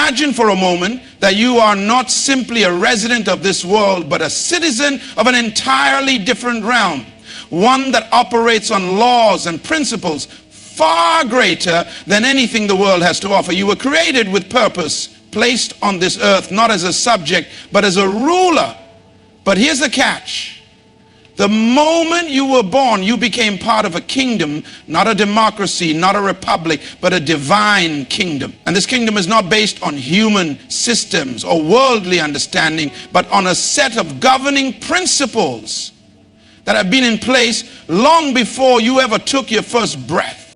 imagine for a moment that you are not simply a resident of this world, but a citizen of an entirely different realm, one that operates on laws and principles far greater than anything the world has to offer. You were created with purpose, placed on this earth, not as a subject, but as a ruler. But here's the catch. The moment you were born, you became part of a kingdom, not a democracy, not a republic, but a divine kingdom. And this kingdom is not based on human systems or worldly understanding, but on a set of governing principles that have been in place long before you ever took your first breath.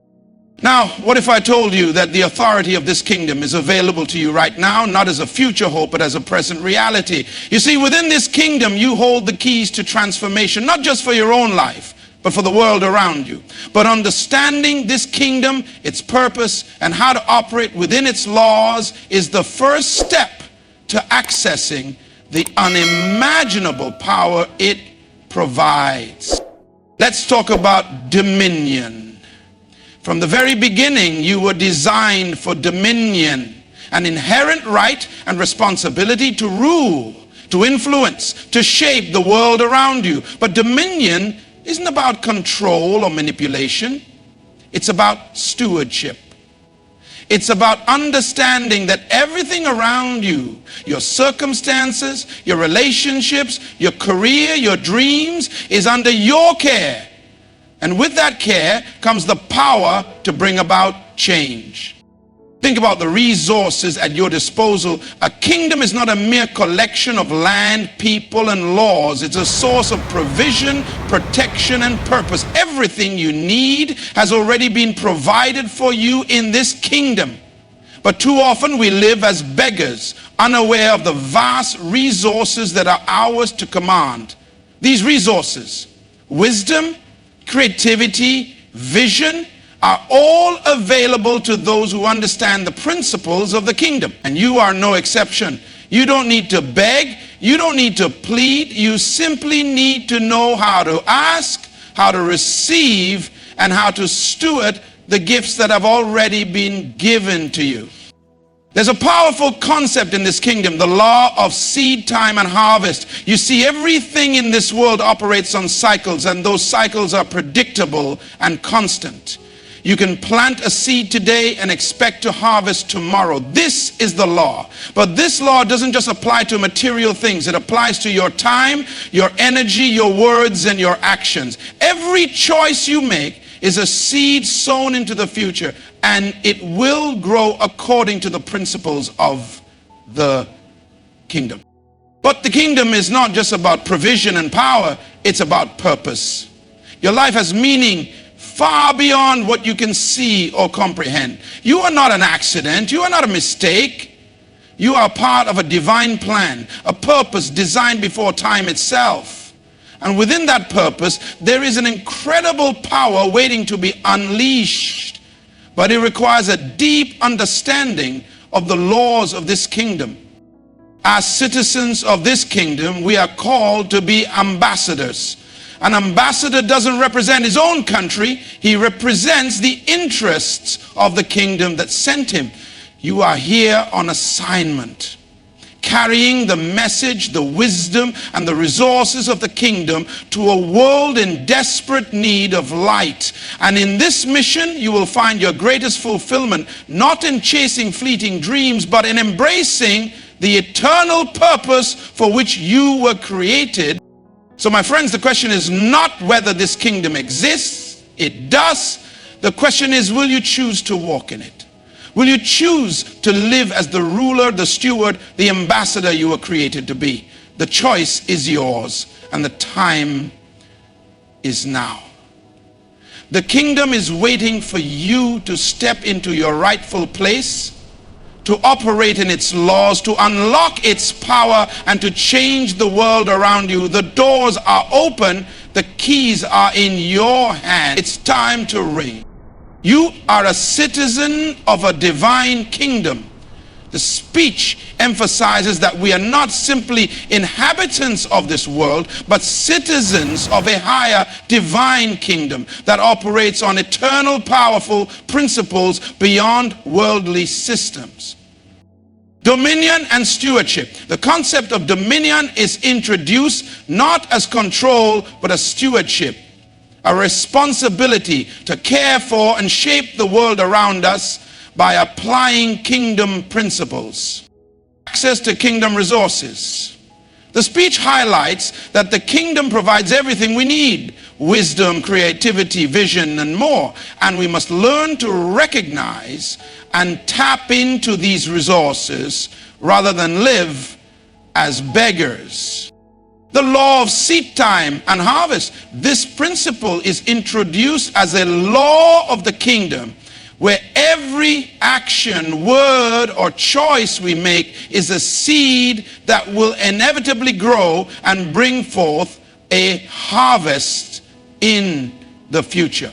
Now, what if I told you that the authority of this kingdom is available to you right now, not as a future hope, but as a present reality? You see, within this kingdom, you hold the keys to transformation, not just for your own life, but for the world around you. But understanding this kingdom, its purpose, and how to operate within its laws is the first step to accessing the unimaginable power it provides. Let's talk about dominion. From the very beginning, you were designed for dominion, an inherent right and responsibility to rule, to influence, to shape the world around you. But dominion isn't about control or manipulation. It's about stewardship. It's about understanding that everything around you, your circumstances, your relationships, your career, your dreams, is under your care. And with that care comes the power to bring about change. Think about the resources at your disposal. A kingdom is not a mere collection of land, people, and laws. It's a source of provision, protection, and purpose. Everything you need has already been provided for you in this kingdom. But too often we live as beggars, unaware of the vast resources that are ours to command. These resources, wisdom, creativity, vision, are all available to those who understand the principles of the kingdom. And you are no exception. You don't need to beg. You don't need to plead. You simply need to know how to ask, how to receive, and how to steward the gifts that have already been given to you. There's a powerful concept in this kingdom, the law of seed time and harvest. You see, everything in this world operates on cycles, and those cycles are predictable and constant. You can plant a seed today and expect to harvest tomorrow. This is the law. But this law doesn't just apply to material things. It applies to your time, your energy, your words, and your actions. Every choice you make is a seed sown into the future, and it will grow according to the principles of the kingdom. But the kingdom is not just about provision and power, it's about purpose. Your life has meaning far beyond what you can see or comprehend. You are not an accident, you are not a mistake. You are part of a divine plan, a purpose designed before time itself. And within that purpose, there is an incredible power waiting to be unleashed. But it requires a deep understanding of the laws of this kingdom. As citizens of this kingdom, we are called to be ambassadors. An ambassador doesn't represent his own country. He represents the interests of the kingdom that sent him. You are here on assignment, carrying the message, the wisdom, and the resources of the kingdom to a world in desperate need of light. And in this mission, you will find your greatest fulfillment, not in chasing fleeting dreams, but in embracing the eternal purpose for which you were created. So my friends, the question is not whether this kingdom exists. It does. The question is, will you choose to walk in it? Will you choose to live as the ruler, the steward, the ambassador you were created to be? The choice is yours, and the time is now. The kingdom is waiting for you to step into your rightful place, to operate in its laws, to unlock its power, and to change the world around you. The doors are open. The keys are in your hand. It's time to ring. You are a citizen of a divine kingdom. The speech emphasizes that we are not simply inhabitants of this world, but citizens of a higher divine kingdom that operates on eternal, powerful principles beyond worldly systems. Dominion and stewardship. The concept of dominion is introduced not as control, but as stewardship. A responsibility to care for and shape the world around us by applying kingdom principles. Access to kingdom resources. The speech highlights that the kingdom provides everything we need: wisdom, creativity, vision, and more. And we must learn to recognize and tap into these resources rather than live as beggars. The law of seed time and harvest. This principle is introduced as a law of the kingdom, where every action, word, or choice we make is a seed that will inevitably grow and bring forth a harvest in the future.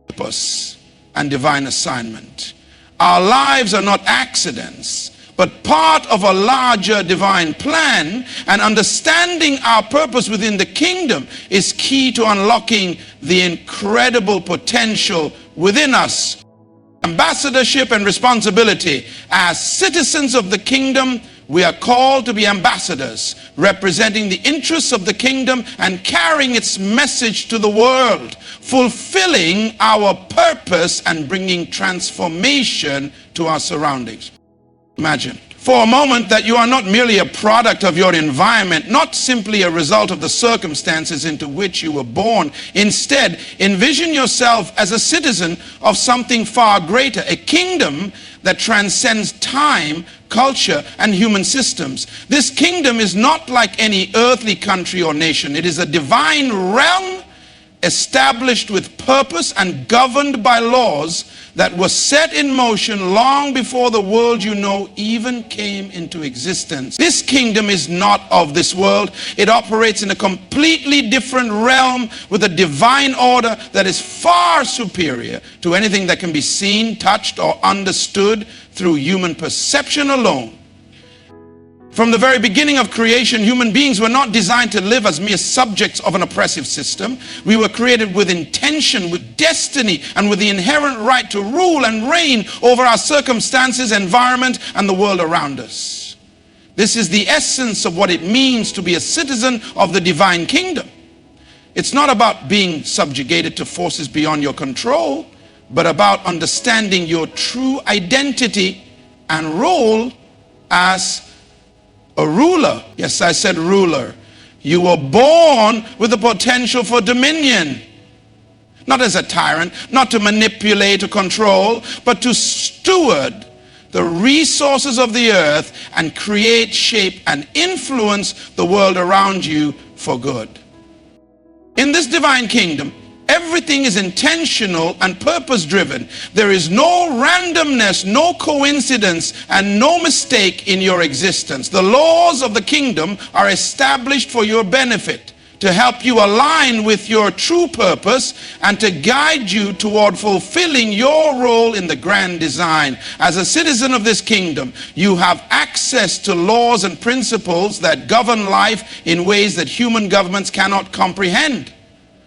Purpose and divine assignment. Our lives are not accidents, but part of a larger divine plan, and understanding our purpose within the kingdom is key to unlocking the incredible potential within us. Ambassadorship and responsibility. As citizens of the kingdom, we are called to be ambassadors, representing the interests of the kingdom and carrying its message to the world, fulfilling our purpose and bringing transformation to our surroundings. Imagine for a moment that you are not merely a product of your environment, not simply a result of the circumstances into which you were born. Instead, envision yourself as a citizen of something far greater, a kingdom that transcends time, culture, and human systems. This kingdom is not like any earthly country or nation. It is a divine realm established with purpose and governed by laws that were set in motion long before the world you know even came into existence. This kingdom is not of this world. It operates in a completely different realm with a divine order that is far superior to anything that can be seen, touched, or understood through human perception alone. From the very beginning of creation, human beings were not designed to live as mere subjects of an oppressive system. We were created with intention, with destiny, and with the inherent right to rule and reign over our circumstances, environment, and the world around us. This is the essence of what it means to be a citizen of the divine kingdom. It's not about being subjugated to forces beyond your control, but about understanding your true identity and role as a ruler. Yes, I said ruler. You were born with the potential for dominion. Not as a tyrant, not to manipulate or control, but to steward the resources of the earth and create, shape, and influence the world around you for good. In this divine kingdom, everything is intentional and purpose-driven. There is no randomness, no coincidence, and no mistake in your existence. The laws of the kingdom are established for your benefit, to help you align with your true purpose and to guide you toward fulfilling your role in the grand design. As a citizen of this kingdom, you have access to laws and principles that govern life in ways that human governments cannot comprehend.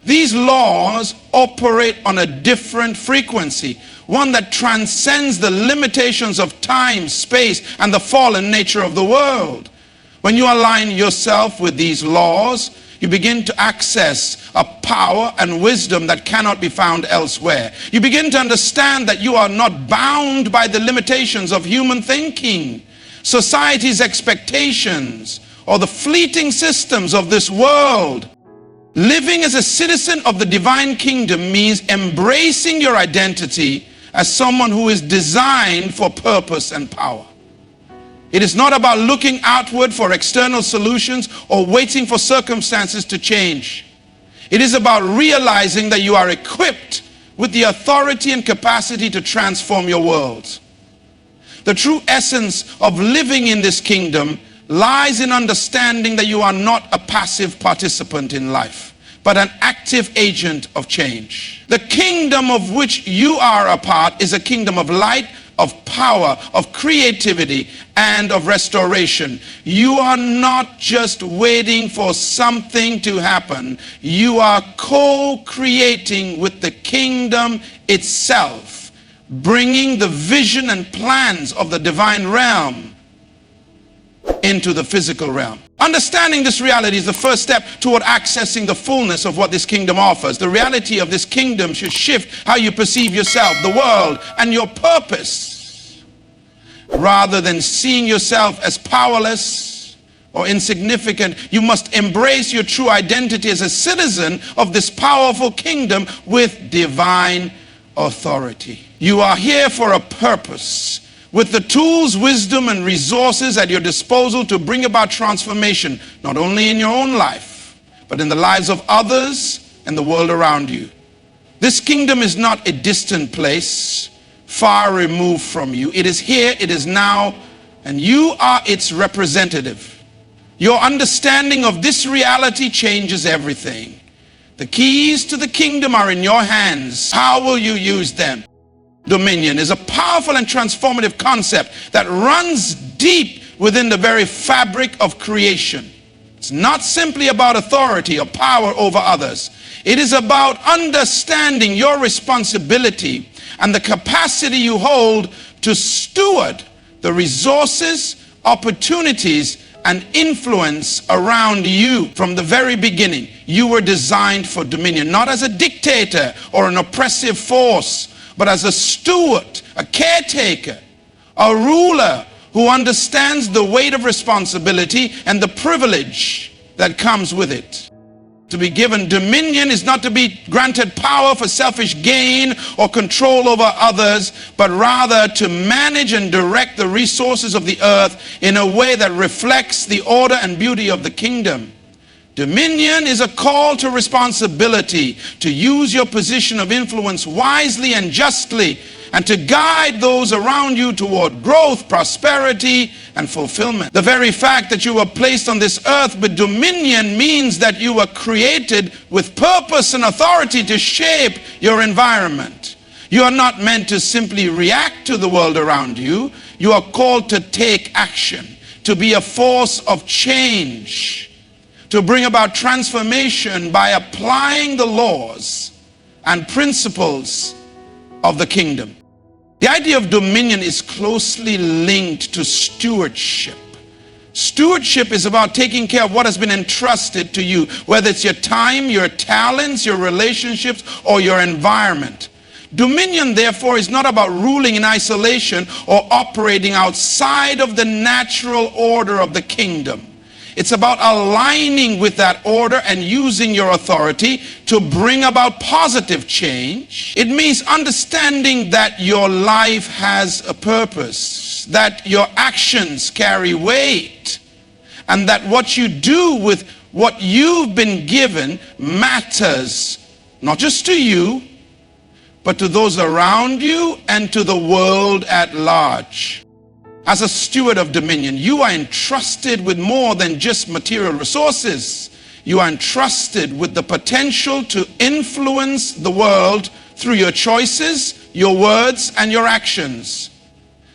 These laws operate on a different frequency, one that transcends the limitations of time, space, and the fallen nature of the world. When you align yourself with these laws, you begin to access a power and wisdom that cannot be found elsewhere. You begin to understand that you are not bound by the limitations of human thinking, society's expectations, or the fleeting systems of this world. Living as a citizen of the divine kingdom means embracing your identity as someone who is designed for purpose and power. It is not about looking outward for external solutions or waiting for circumstances to change. It is about realizing that you are equipped with the authority and capacity to transform your world. The true essence of living in this kingdom lies in understanding that you are not a passive participant in life, but an active agent of change. The kingdom of which you are a part is a kingdom of light, of power, of creativity, and of restoration. You are not just waiting for something to happen. You are co-creating with the kingdom itself, bringing the vision and plans of the divine realm into the physical realm. Understanding this reality is the first step toward accessing the fullness of what this kingdom offers. The reality of this kingdom should shift how you perceive yourself, the world, and your purpose. Rather than seeing yourself as powerless or insignificant, you must embrace your true identity as a citizen of this powerful kingdom with divine authority. You are here for a purpose, with the tools, wisdom, and resources at your disposal to bring about transformation, not only in your own life, but in the lives of others and the world around you. This kingdom is not a distant place, far removed from you. It is here, it is now, and you are its representative. Your understanding of this reality changes everything. The keys to the kingdom are in your hands. How will you use them? Dominion is a powerful and transformative concept that runs deep within the very fabric of creation. It's not simply about authority or power over others. It is about understanding your responsibility and the capacity you hold to steward the resources, opportunities, and influence around you. From the very beginning, you were designed for dominion, not as a dictator or an oppressive force, but as a steward, a caretaker, a ruler who understands the weight of responsibility and the privilege that comes with it. To be given dominion is not to be granted power for selfish gain or control over others, but rather to manage and direct the resources of the earth in a way that reflects the order and beauty of the kingdom. Dominion is a call to responsibility, to use your position of influence wisely and justly, and to guide those around you toward growth, prosperity, and fulfillment. The very fact that you were placed on this earth with dominion means that you were created with purpose and authority to shape your environment. You are not meant to simply react to the world around you. You are called to take action, to be a force of change, to bring about transformation by applying the laws and principles of the kingdom. The idea of dominion is closely linked to stewardship. Stewardship is about taking care of what has been entrusted to you, whether it's your time, your talents, your relationships, or your environment. Dominion, therefore, is not about ruling in isolation or operating outside of the natural order of the kingdom. It's about aligning with that order and using your authority to bring about positive change. It means understanding that your life has a purpose, that your actions carry weight, and that what you do with what you've been given matters, not just to you, but to those around you and to the world at large. As a steward of dominion, you are entrusted with more than just material resources. You are entrusted with the potential to influence the world through your choices, your words, and your actions.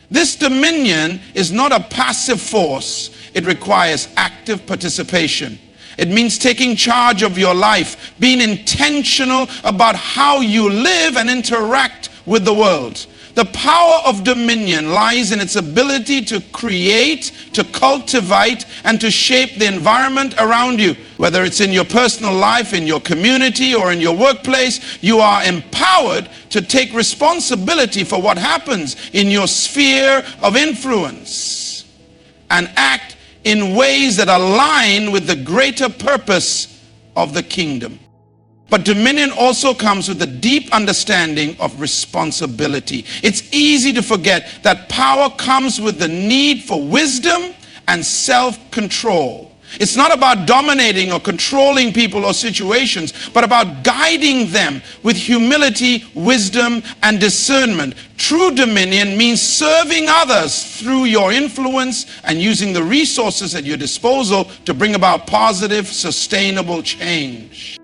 This dominion is not a passive force. It requires active participation. It means taking charge of your life, being intentional about how you live and interact with the world. The power of dominion lies in its ability to create, to cultivate, and to shape the environment around you. Whether it's in your personal life, in your community, or in your workplace, you are empowered to take responsibility for what happens in your sphere of influence and act in ways that align with the greater purpose of the kingdom. But dominion also comes with a deep understanding of responsibility. It's easy to forget that power comes with the need for wisdom and self-control. It's not about dominating or controlling people or situations, but about guiding them with humility, wisdom, and discernment. True dominion means serving others through your influence and using the resources at your disposal to bring about positive, sustainable change.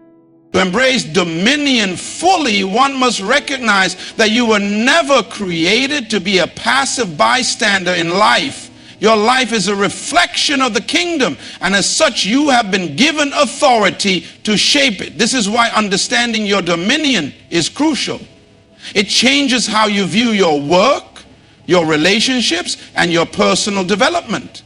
To embrace dominion fully, one must recognize that you were never created to be a passive bystander in life. Your life is a reflection of the kingdom, and as such, you have been given authority to shape it. This is why understanding your dominion is crucial. It changes how you view your work, your relationships, and your personal development.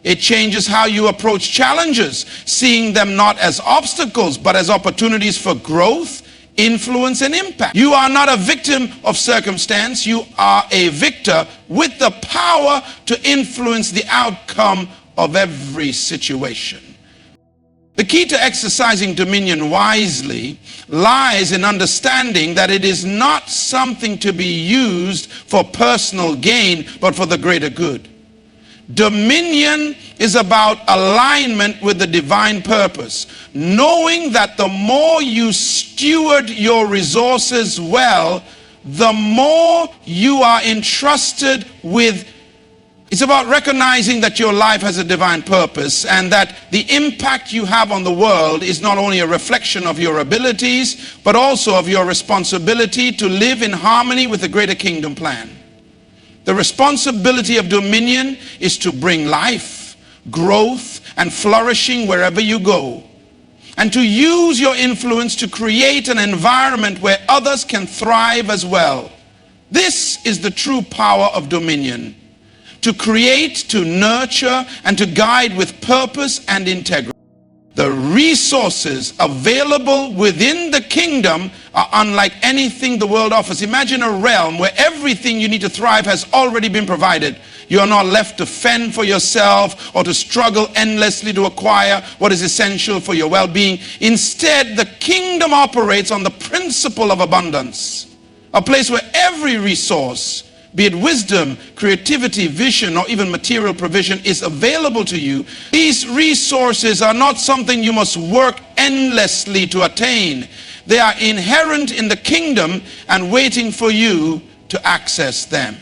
It changes how you approach challenges, seeing them not as obstacles, but as opportunities for growth, influence, and impact. You are not a victim of circumstance. You are a victor with the power to influence the outcome of every situation. The key to exercising dominion wisely lies in understanding that it is not something to be used for personal gain, but for the greater good. Dominion is about alignment with the divine purpose, knowing that the more you steward your resources well, the more you are entrusted with. It's about recognizing that your life has a divine purpose and that the impact you have on the world is not only a reflection of your abilities, but also of your responsibility to live in harmony with the greater kingdom plan. The responsibility of dominion is to bring life, growth, and flourishing wherever you go, and to use your influence to create an environment where others can thrive as well. This is the true power of dominion: to create, to nurture, and to guide with purpose and integrity. The resources available within the kingdom are unlike anything the world offers. Imagine a realm where everything you need to thrive has already been provided. You are not left to fend for yourself or to struggle endlessly to acquire what is essential for your well-being. Instead, the kingdom operates on the principle of abundance, a place where every resource, be it wisdom, creativity, vision, or even material provision, is available to you. These resources are not something you must work endlessly to attain. They are inherent in the kingdom and waiting for you to access them.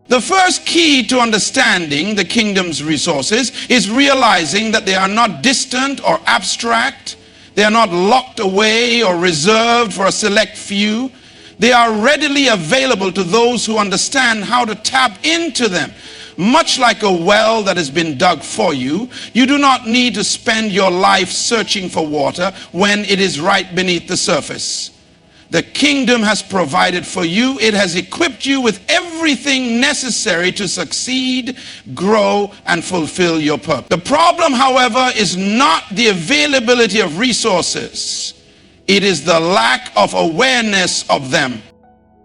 The first key to understanding the kingdom's resources is realizing that they are not distant or abstract. They are not locked away or reserved for a select few. They are readily available to those who understand how to tap into them. Much like a well that has been dug for you, you do not need to spend your life searching for water when it is right beneath the surface. The kingdom has provided for you. It has equipped you with everything necessary to succeed, grow, and fulfill your purpose. The problem, however, is not the availability of resources. It is the lack of awareness of them.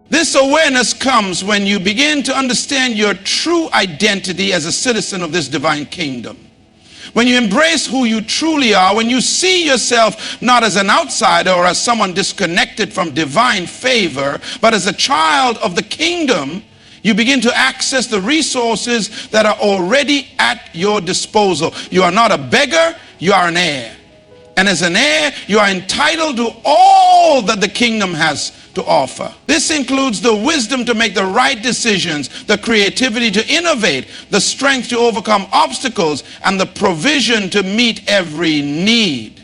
This awareness comes when you begin to understand your true identity as a citizen of this divine kingdom. When you embrace who you truly are, when you see yourself not as an outsider or as someone disconnected from divine favor, but as a child of the kingdom, you begin to access the resources that are already at your disposal. You are not a beggar, you are an heir. And as an heir, you are entitled to all that the kingdom has to offer. This includes the wisdom to make the right decisions, the creativity to innovate, the strength to overcome obstacles, and the provision to meet every need.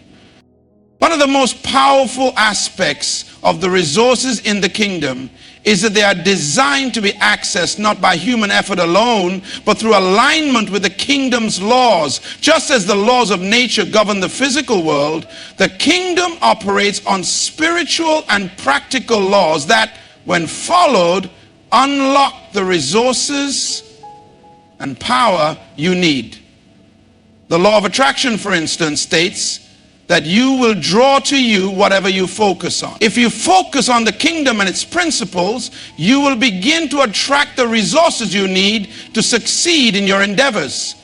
One of the most powerful aspects of the resources in the kingdom is that they are designed to be accessed not by human effort alone, but through alignment with the kingdom's laws. Just as the laws of nature govern the physical world, the kingdom operates on spiritual and practical laws that, when followed, unlock the resources and power you need. The law of attraction, for instance, states that you will draw to you whatever you focus on. If you focus on the kingdom and its principles, you will begin to attract the resources you need to succeed in your endeavors.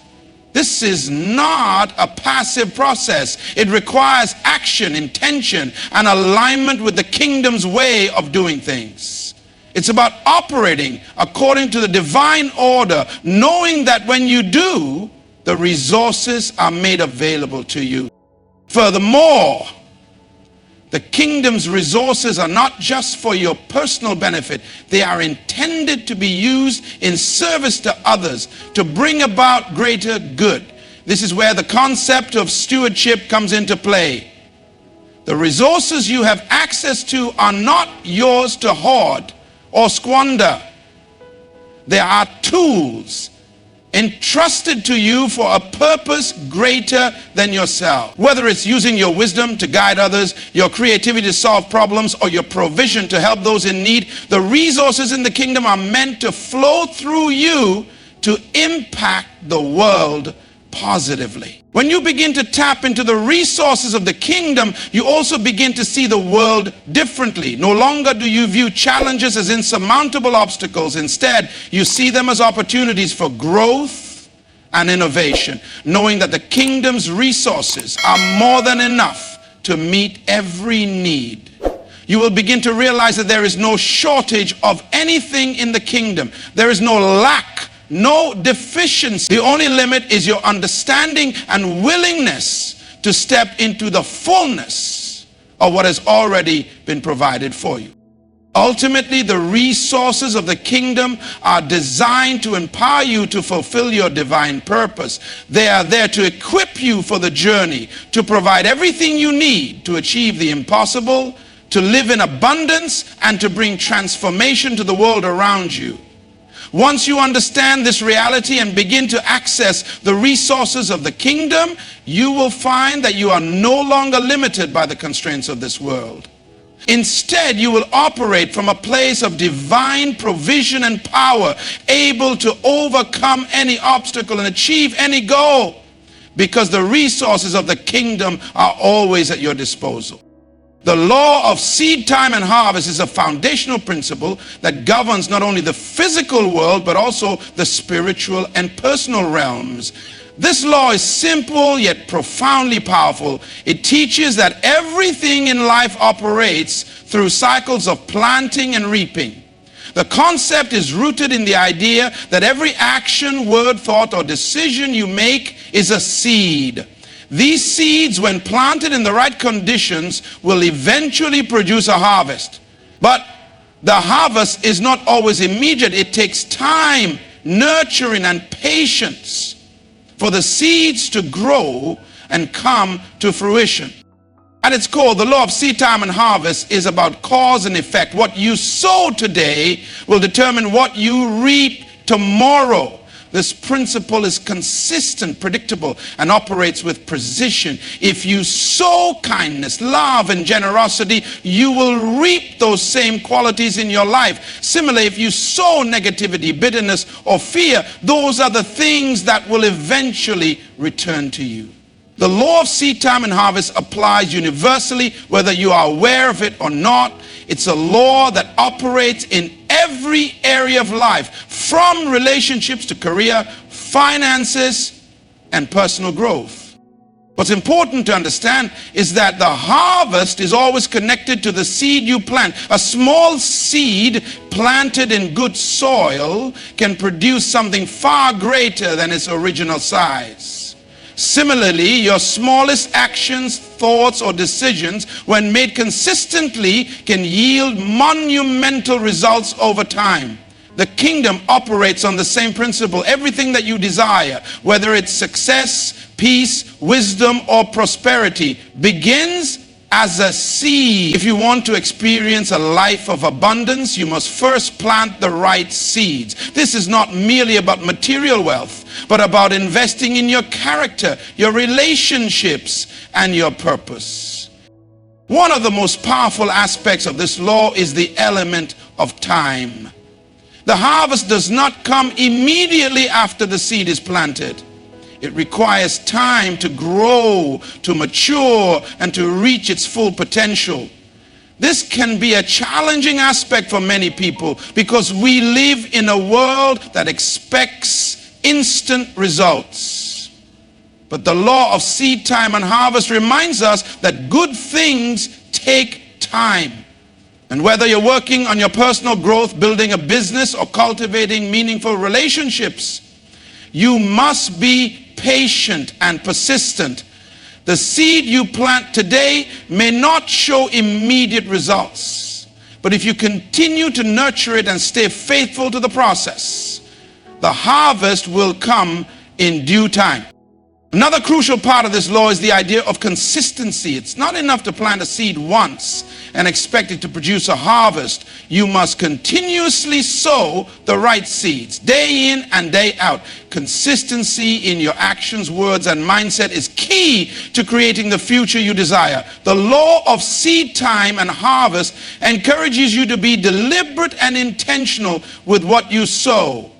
This is not a passive process. It requires action, intention, and alignment with the kingdom's way of doing things. It's about operating according to the divine order, knowing that when you do, the resources are made available to you. Furthermore, the kingdom's resources are not just for your personal benefit. They are intended to be used in service to others to bring about greater good. This is where the concept of stewardship comes into play. The resources you have access to are not yours to hoard or squander. They are tools entrusted to you for a purpose greater than yourself. Whether it's using your wisdom to guide others, your creativity to solve problems, or your provision to help those in need, the resources in the kingdom are meant to flow through you to impact the world positively. When you begin to tap into the resources of the kingdom, you also begin to see the world differently. No longer do you view challenges as insurmountable obstacles. Instead, you see them as opportunities for growth and innovation, knowing that the kingdom's resources are more than enough to meet every need. You will begin to realize that there is no shortage of anything in the kingdom. There is no lack, no deficiency. The only limit is your understanding and willingness to step into the fullness of what has already been provided for you. Ultimately, the resources of the kingdom are designed to empower you to fulfill your divine purpose. They are there to equip you for the journey, to provide everything you need to achieve the impossible, to live in abundance, and to bring transformation to the world around you. Once you understand this reality and begin to access the resources of the kingdom, you will find that you are no longer limited by the constraints of this world. Instead, you will operate from a place of divine provision and power, able to overcome any obstacle and achieve any goal, because the resources of the kingdom are always at your disposal. The law of seed time and harvest is a foundational principle that governs not only the physical world, but also the spiritual and personal realms. This law is simple yet profoundly powerful. It teaches that everything in life operates through cycles of planting and reaping. The concept is rooted in the idea that every action, word, thought, or decision you make is a seed. These seeds, when planted in the right conditions, will eventually produce a harvest. But the harvest is not always immediate. It takes time, nurturing, and patience for the seeds to grow and come to fruition. At its core, the law of seed time and harvest is about cause and effect. What you sow today will determine what you reap tomorrow. This principle is consistent, predictable, and operates with precision. If you sow kindness, love, and generosity, you will reap those same qualities in your life. Similarly, if you sow negativity, bitterness, or fear, those are the things that will eventually return to you. The law of seed time and harvest applies universally, whether you are aware of it or not. It's a law that operates in every area of life, from relationships to career, finances, and personal growth. What's important to understand is that the harvest is always connected to the seed you plant. A small seed planted in good soil can produce something far greater than its original size. Similarly, your smallest actions, thoughts, or decisions, when made consistently, can yield monumental results over time. The kingdom operates on the same principle. Everything that you desire, whether it's success, peace, wisdom, or prosperity, begins as a seed. If you want to experience a life of abundance, you must first plant the right seeds. This is not merely about material wealth, but about investing in your character, your relationships, and your purpose. One of the most powerful aspects of this law is the element of time. The harvest does not come immediately after the seed is planted. It requires time to grow, to mature, and to reach its full potential. This can be a challenging aspect for many people because we live in a world that expects instant results. But the law of seed time and harvest reminds us that good things take time. And whether you're working on your personal growth, building a business, or cultivating meaningful relationships, you must be patient and persistent. The seed you plant today may not show immediate results, but if you continue to nurture it and stay faithful to the process, the harvest will come in due time. Another crucial part of this law is the idea of consistency. It's not enough to plant a seed once and expect it to produce a harvest. You must continuously sow the right seeds, day in and day out. Consistency in your actions, words, and mindset is key to creating the future you desire. The law of seed time and harvest encourages you to be deliberate and intentional with what you sow.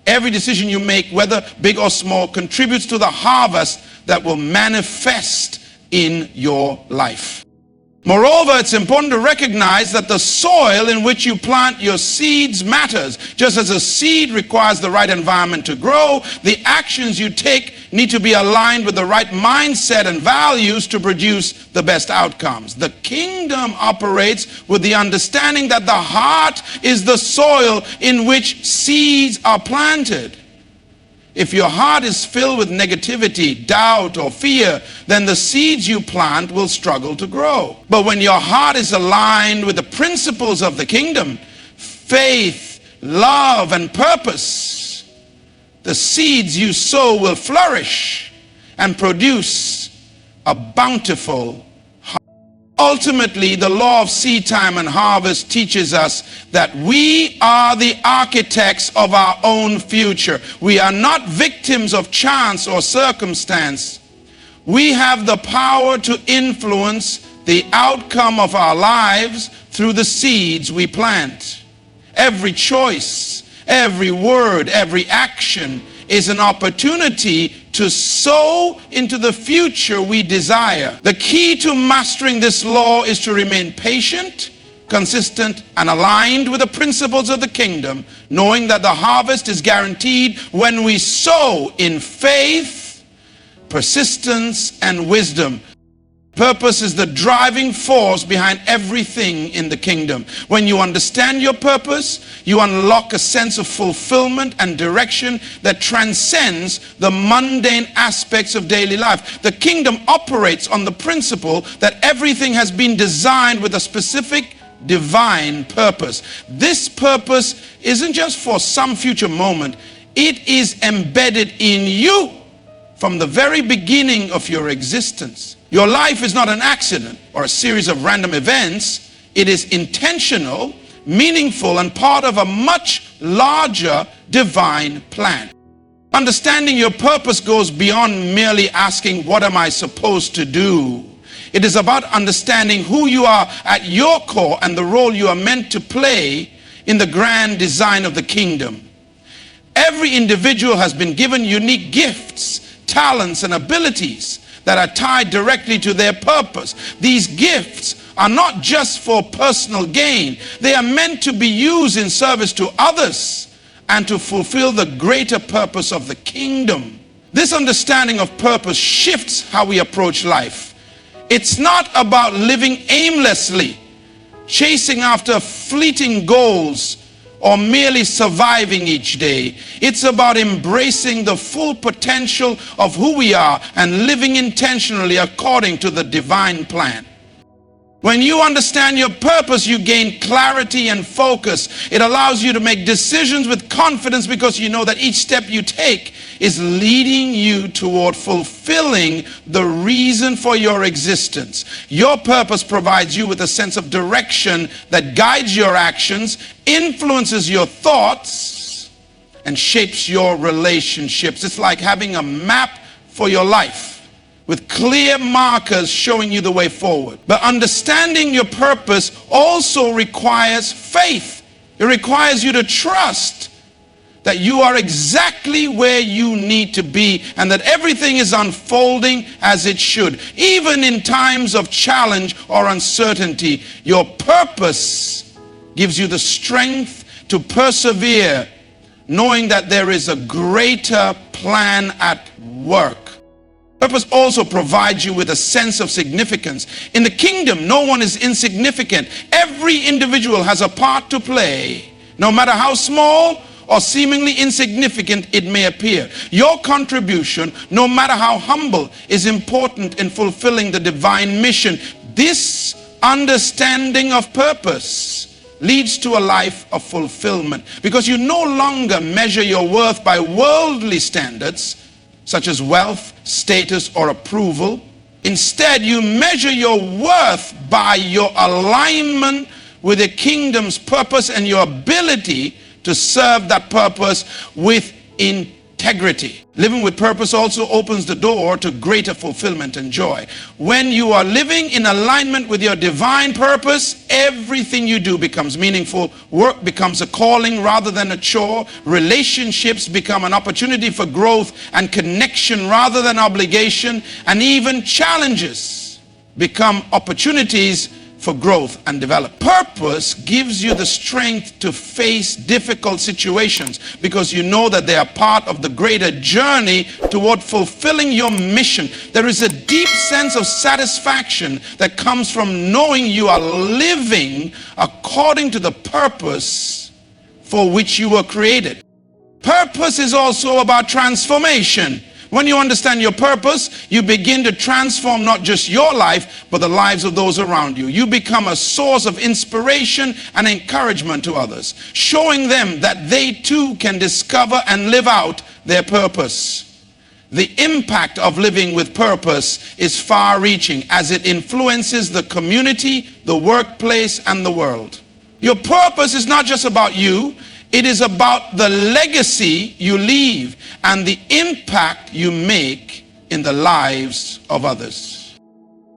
Every decision you make, whether big or small, contributes to the harvest that will manifest in your life. Moreover, it's important to recognize that the soil in which you plant your seeds matters. Just as a seed requires the right environment to grow, the actions you take need to be aligned with the right mindset and values to produce the best outcomes. The kingdom operates with the understanding that the heart is the soil in which seeds are planted. If your heart is filled with negativity, doubt, or fear, then the seeds you plant will struggle to grow. But when your heart is aligned with the principles of the kingdom, faith, love, and purpose, the seeds you sow will flourish and produce a bountiful. Ultimately, the law of seed time and harvest teaches us that we are the architects of our own future. We are not victims of chance or circumstance. We have the power to influence the outcome of our lives through the seeds we plant. Every choice, every word, every action is an opportunity to sow into the future we desire. The key to mastering this law is to remain patient, consistent, and aligned with the principles of the kingdom, knowing that the harvest is guaranteed when we sow in faith, persistence, and wisdom. Purpose is the driving force behind everything in the kingdom. When you understand your purpose, you unlock a sense of fulfillment and direction that transcends the mundane aspects of daily life. The kingdom operates on the principle that everything has been designed with a specific divine purpose. This purpose isn't just for some future moment. It is embedded in you from the very beginning of your existence. Your life is not an accident or a series of random events. It is intentional, meaningful, and part of a much larger divine plan. Understanding your purpose goes beyond merely asking, what am I supposed to do? It is about understanding who you are at your core and the role you are meant to play in the grand design of the kingdom. Every individual has been given unique gifts, talents, and abilities that are tied directly to their purpose. These gifts are not just for personal gain. They are meant to be used in service to others and to fulfill the greater purpose of the kingdom. This understanding of purpose shifts how we approach life. It's not about living aimlessly, chasing after fleeting goals, or merely surviving each day. It's about embracing the full potential of who we are and living intentionally according to the divine plan. When you understand your purpose, you gain clarity and focus. It allows you to make decisions with confidence because you know that each step you take is leading you toward fulfilling the reason for your existence. Your purpose provides you with a sense of direction that guides your actions, influences your thoughts, and shapes your relationships. It's like having a map for your life with clear markers showing you the way forward. But understanding your purpose also requires faith. It requires you to trust that you are exactly where you need to be and that everything is unfolding as it should. Even in times of challenge or uncertainty, your purpose gives you the strength to persevere, knowing that there is a greater plan at work. Purpose also provides you with a sense of significance. In the kingdom, no one is insignificant. Every individual has a part to play, no matter how small or seemingly insignificant it may appear. Your contribution, no matter how humble, is important in fulfilling the divine mission. This understanding of purpose leads to a life of fulfillment because you no longer measure your worth by worldly standards such as wealth, status, or approval. Instead, you measure your worth by your alignment with the kingdom's purpose and your ability to serve that purpose with integrity. Living with purpose also opens the door to greater fulfillment and joy. When you are living in alignment with your divine purpose, everything you do becomes meaningful. Work becomes a calling rather than a chore. Relationships become an opportunity for growth and connection rather than obligation. And even challenges become opportunities for growth and development. Purpose gives you the strength to face difficult situations because you know that they are part of the greater journey toward fulfilling your mission. There is a deep sense of satisfaction that comes from knowing you are living according to the purpose for which you were created. Purpose is also about transformation. When you understand your purpose, you begin to transform not just your life, but the lives of those around you. You become a source of inspiration and encouragement to others, showing them that they too can discover and live out their purpose. The impact of living with purpose is far-reaching as it influences the community, the workplace, and the world. Your purpose is not just about you. It is about the legacy you leave and the impact you make in the lives of others.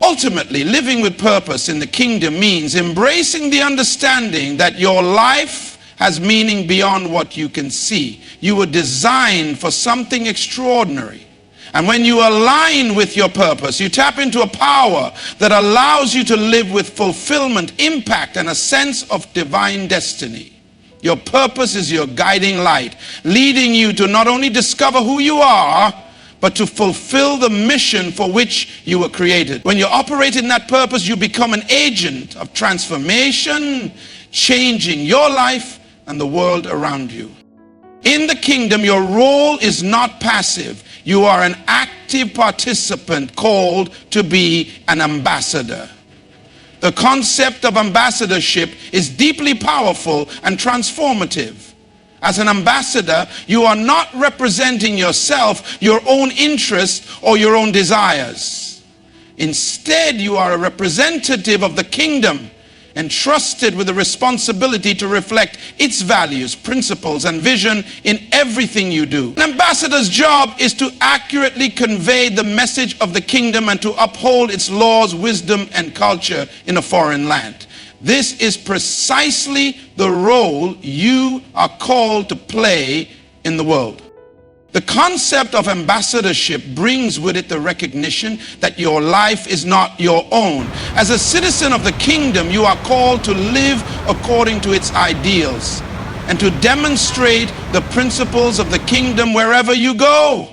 Ultimately, living with purpose in the kingdom means embracing the understanding that your life has meaning beyond what you can see. You were designed for something extraordinary. And when you align with your purpose, you tap into a power that allows you to live with fulfillment, impact, and a sense of divine destiny. Your purpose is your guiding light, leading you to not only discover who you are, but to fulfill the mission for which you were created. When you operate in that purpose, you become an agent of transformation, changing your life and the world around you. In the kingdom, your role is not passive. You are an active participant called to be an ambassador. The concept of ambassadorship is deeply powerful and transformative. As an ambassador, you are not representing yourself, your own interests, or your own desires. Instead, you are a representative of the kingdom, entrusted with the responsibility to reflect its values, principles, and vision in everything you do. An ambassador's job is to accurately convey the message of the kingdom and to uphold its laws, wisdom, and culture in a foreign land. This is precisely the role you are called to play in the world. The concept of ambassadorship brings with it the recognition that your life is not your own. As a citizen of the kingdom, you are called to live according to its ideals and to demonstrate the principles of the kingdom wherever you go.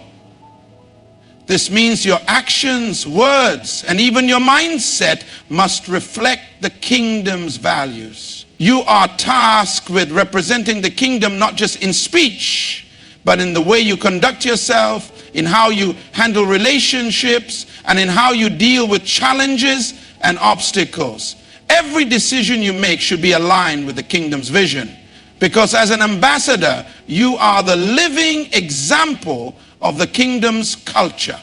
This means your actions, words, and even your mindset must reflect the kingdom's values. You are tasked with representing the kingdom not just in speech, but in the way you conduct yourself, in how you handle relationships, and in how you deal with challenges and obstacles. Every decision you make should be aligned with the kingdom's vision, because as an ambassador, you are the living example of the kingdom's culture.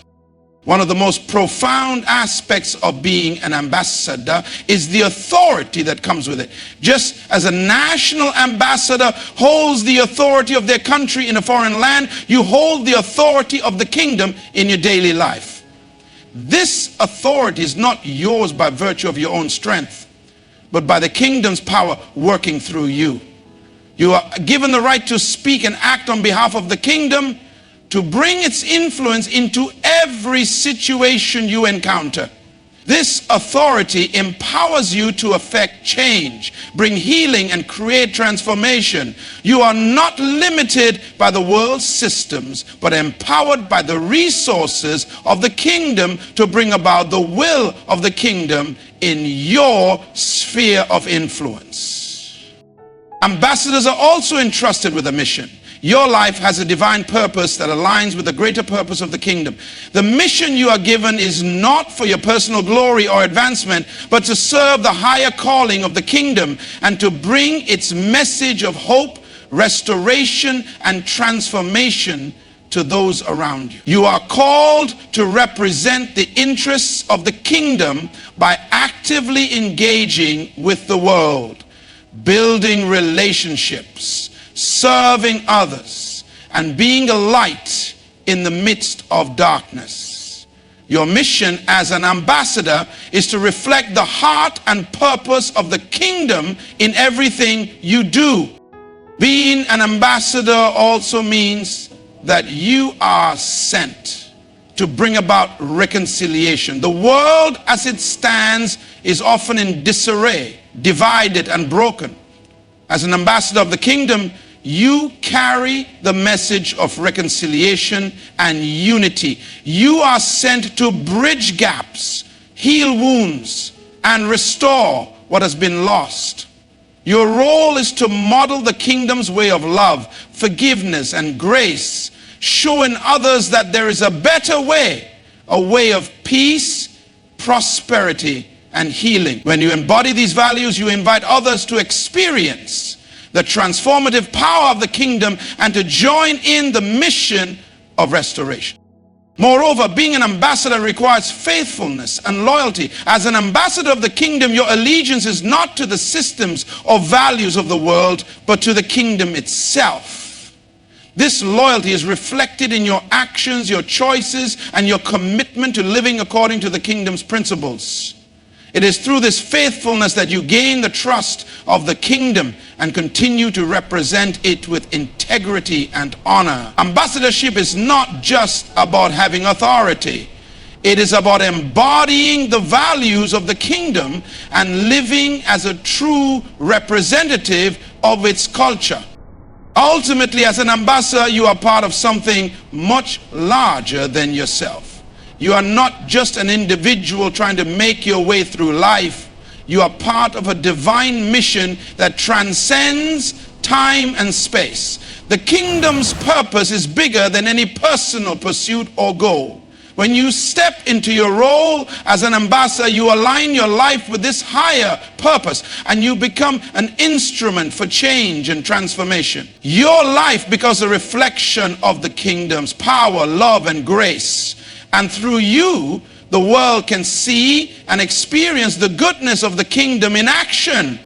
One of the most profound aspects of being an ambassador is the authority that comes with it. Just as a national ambassador holds the authority of their country in a foreign land, you hold the authority of the kingdom in your daily life. This authority is not yours by virtue of your own strength, but by the kingdom's power working through you. You are given the right to speak and act on behalf of the kingdom, to bring its influence into every situation you encounter. This authority empowers you to affect change, bring healing, and create transformation. You are not limited by the world's systems, but empowered by the resources of the kingdom to bring about the will of the kingdom in your sphere of influence. Ambassadors are also entrusted with a mission. Your life has a divine purpose that aligns with the greater purpose of the kingdom. The mission you are given is not for your personal glory or advancement, but to serve the higher calling of the kingdom and to bring its message of hope, restoration, and transformation to those around you. You are called to represent the interests of the kingdom by actively engaging with the world, building relationships, serving others, and being a light in the midst of darkness. Your mission as an ambassador is to reflect the heart and purpose of the kingdom in everything you do. Being an ambassador also means that you are sent to bring about reconciliation. The world as it stands is often in disarray, divided and broken. As an ambassador of the kingdom, you carry the message of reconciliation and unity. You are sent to bridge gaps, heal wounds, and restore what has been lost. Your role is to model the kingdom's way of love, forgiveness, and grace, showing others that there is a better way, a way of peace, prosperity, and healing. When you embody these values, you invite others to experience the transformative power of the kingdom and to join in the mission of restoration. Moreover, being an ambassador requires faithfulness and loyalty. As an ambassador of the kingdom, your allegiance is not to the systems or values of the world, but to the kingdom itself. This loyalty is reflected in your actions, your choices, and your commitment to living according to the kingdom's principles. It is through this faithfulness that you gain the trust of the kingdom and continue to represent it with integrity and honor. Ambassadorship is not just about having authority. It is about embodying the values of the kingdom and living as a true representative of its culture. Ultimately, as an ambassador, you are part of something much larger than yourself. You are not just an individual trying to make your way through life. You are part of a divine mission that transcends time and space. The kingdom's purpose is bigger than any personal pursuit or goal. When you step into your role as an ambassador, you align your life with this higher purpose and you become an instrument for change and transformation. Your life becomes a reflection of the kingdom's power, love, and grace. And through you, the world can see and experience the goodness of the kingdom in action.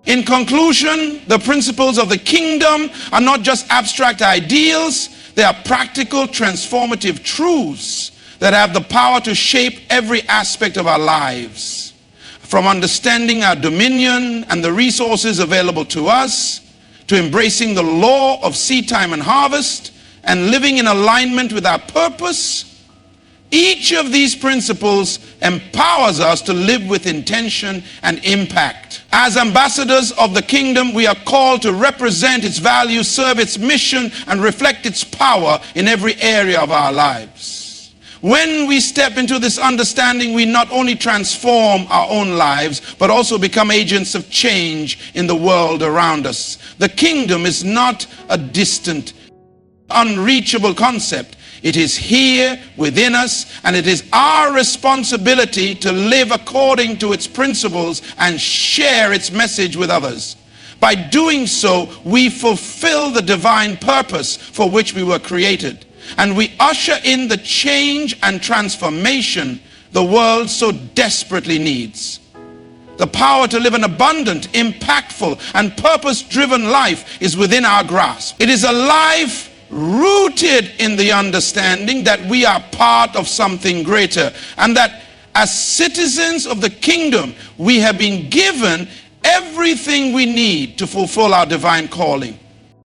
In conclusion, the principles of the kingdom are not just abstract ideals. They are practical, transformative truths that have the power to shape every aspect of our lives. From understanding our dominion and the resources available to us, to embracing the law of seed time and harvest, and living in alignment with our purpose. Each of these principles empowers us to live with intention and impact. As ambassadors of the kingdom, we are called to represent its values, serve its mission, and reflect its power in every area of our lives. When we step into this understanding, we not only transform our own lives, but also become agents of change in the world around us. The kingdom is not a distant, unreachable concept. It is here within us, and it is our responsibility to live according to its principles and share its message with others. By doing so, we fulfill the divine purpose for which we were created, and we usher in the change and transformation the world so desperately needs. The power to live an abundant, impactful, and purpose-driven life is within our grasp. It is a life rooted in the understanding that we are part of something greater, and that as citizens of the kingdom, we have been given everything we need to fulfill our divine calling.